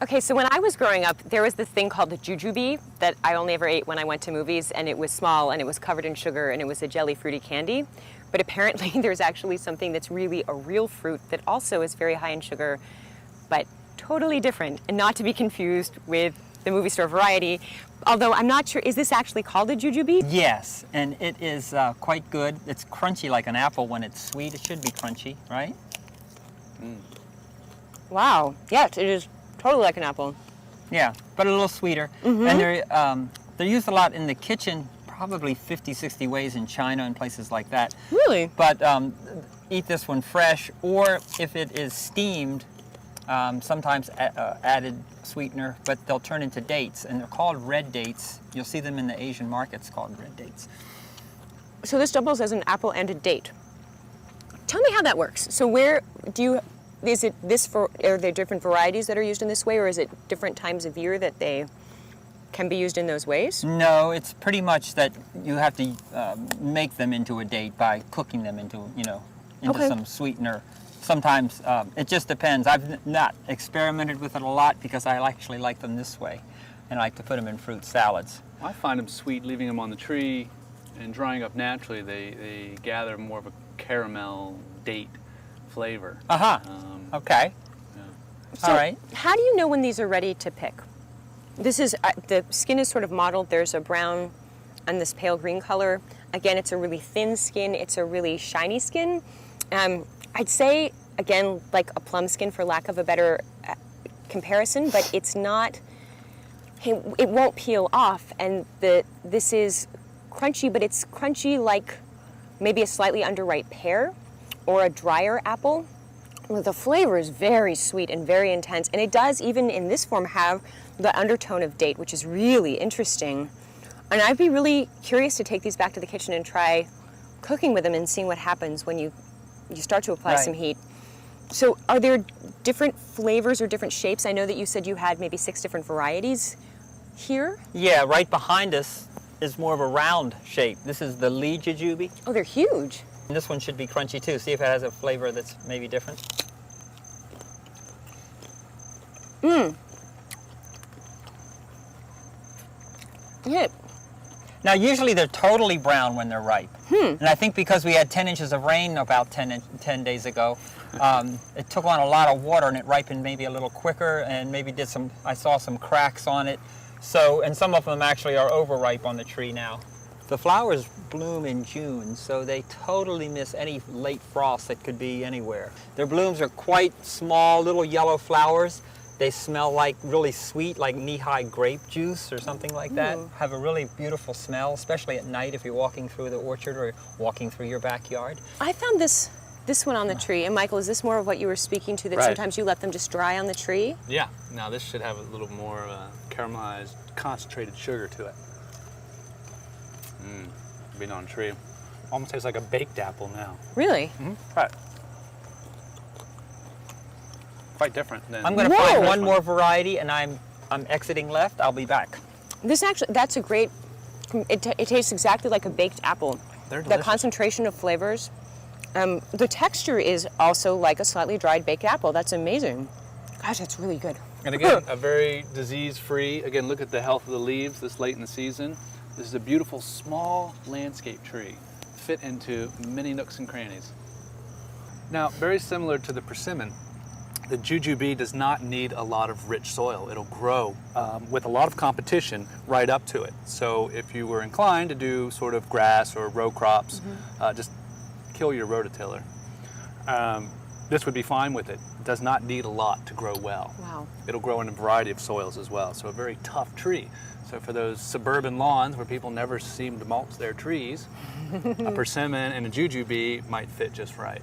Okay, so when I was growing up, there was this thing called the Jujube that I only ever ate when I went to movies, and it was small, and it was covered in sugar, and it was a jelly fruity candy. But apparently there's actually something that's really a real fruit that also is very high in sugar, but totally different, and not to be confused with the movie store variety. Although I'm not sure, is this actually called a Jujube? Yes, and it is quite good. It's crunchy like an apple when it's sweet. It should be crunchy, right? Mm. Wow, yes, it is totally like an apple. Yeah, but a little sweeter. Mm-hmm. And they're used a lot in the kitchen, probably 50, 60 ways in China and places like that. Really? But eat this one fresh, or if it is steamed, sometimes added sweetener, but they'll turn into dates, and they're called red dates. You'll see them in the Asian markets called red dates. So this doubles as an apple and a date. Tell me how that works. So where do you, is it this for, are there different varieties that are used in this way, or is it different times of year that they can be used in those ways? No, it's pretty much that you have to make them into a date by cooking them into, into some sweetener. Sometimes it just depends. I've not experimented with it a lot because I actually like them this way, and I like to put them in fruit salads. I find them sweet, leaving them on the tree and drying up naturally. They gather more of a caramel date flavor. Okay. Yeah. So all right. How do you know when these are ready to pick? This is, the skin is sort of mottled. There's a brown and this pale green color. Again, it's a really thin skin. It's a really shiny skin. I'd say, again, like a plum skin for lack of a better comparison, but it's not, it won't peel off. And this is crunchy, but it's crunchy like maybe a slightly underripe pear or a drier apple. Well, the flavor is very sweet and very intense, and it does, even in this form, have the undertone of date, which is really interesting. And I'd be really curious to take these back to the kitchen and try cooking with them and seeing what happens when you start to apply some heat. So are there different flavors or different shapes? I know that you said you had maybe 6 different varieties here. Yeah, right behind us is more of a round shape. This is the Lee Jujube. Oh, they're huge. And this one should be crunchy too. See if it has a flavor that's maybe different. Yeah. Now, usually they're totally brown when they're ripe. And I think because we had 10 inches of rain about 10 days ago, it took on a lot of water and it ripened maybe a little quicker, and maybe I saw some cracks on it. So, and some of them actually are overripe on the tree now. The flowers bloom in June, so they totally miss any late frost that could be anywhere. Their blooms are quite small, little yellow flowers. They smell like really sweet, like knee-high grape juice or something like that. Have a really beautiful smell, especially at night if you're walking through the orchard or walking through your backyard. I found this one on the tree. And Michael, is this more of what you were speaking to, that sometimes you let them just dry on the tree? Yeah. Now this should have a little more caramelized, concentrated sugar to it. Being on a tree. Almost tastes like a baked apple now. Really? Right. Quite different than... I'm going to find one more variety, and I'm exiting left. I'll be back. This actually, that's a great, it tastes exactly like a baked apple. They're delicious. The concentration of flavors. The texture is also like a slightly dried baked apple. That's amazing. Gosh, that's really good. And again, a very disease-free, again, look at the health of the leaves this late in the season. This is a beautiful, small landscape tree, fit into many nooks and crannies. Now, very similar to the persimmon, the Jujube does not need a lot of rich soil. It'll grow with a lot of competition right up to it. So if you were inclined to do sort of grass or row crops, just kill your rototiller. This would be fine with it. It does not need a lot to grow well. Wow. It'll grow in a variety of soils as well, so a very tough tree. So for those suburban lawns where people never seem to mulch their trees, a persimmon and a Jujube might fit just right.